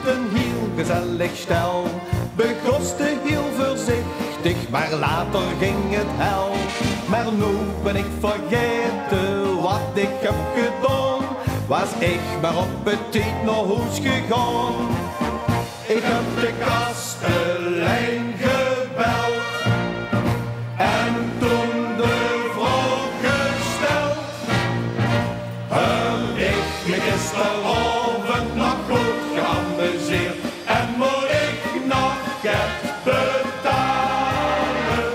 een heel gezellig stel. Begoste heel voorzichtig, maar later ging het hel. Maar nu ben ik vergeten wat ik heb gedaan. Was ik maar op het tijd naar huis gegaan. Ik heb de kastelein gebeld en toen de vraag gesteld. Heb ik me gisteravond nog goed geamuseerd en moet ik nog geld betalen?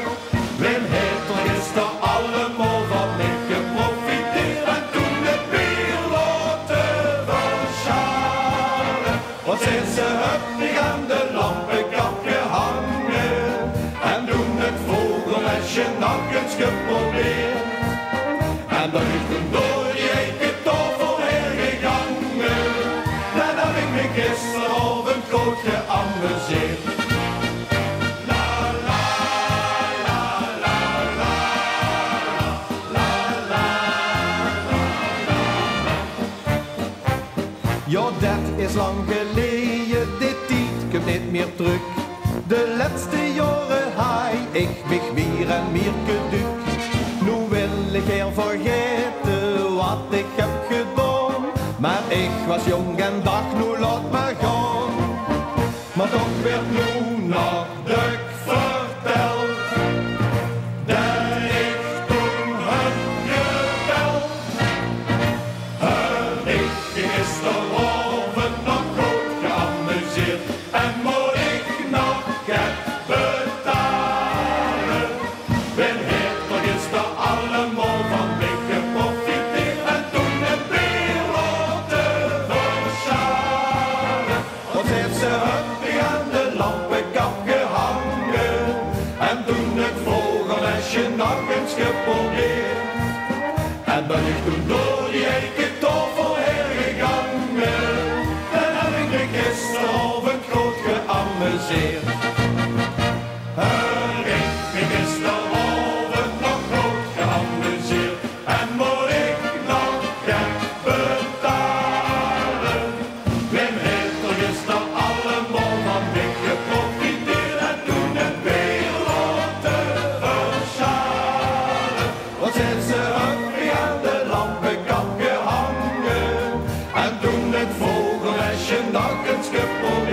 Wim heeft er gisteren allemaal van mij geprofiteerd en toen het bier laten verschalen. Want sinds ze heb ik aan de lampenkap gehangen en toen het vogelmesje nog eens geprobeerd. En dan is toen door die eke tafel heen gegangen. Dan heb ik me gisteravond goed geamuseerd. La la la la la la la la. Ja, dat is lang geleden, dit tijd komt niet meer terug. De laatste jaren haai ik mich meer en meer geduk. Nu wil ik heel vergeten wat ik heb gedaan. Maar ik was jong en dacht, nu laat maar gaan. Maar toch werd nu nog druk verteld dat ik toen heb gebeld. Heb ik gisteravond nog goed geamuseerd en moet ik nog geld betalen? Ben heeft er gisteren allemaal van mij geprofiteerd en toen het weer laten verschalen. Want heeft ze huppig aan de lampenkap gehangen en toen het vogelmesje nog eens geprobeerd. En ben ik toen door die eke tafel heen gegangen. Dan heb ik me gisteravond goed geamuseerd. Heb ik me gisteravond nog goed geamuseerd en moet ik nog geld betalen? Wim heeft er gisteren allemaal van mij geprofiteerd en toen het weer laten verschalen. Want sinds ze huppig aan de lampenkap gehangen en toen het vogelmesje nog eens geprobeerd.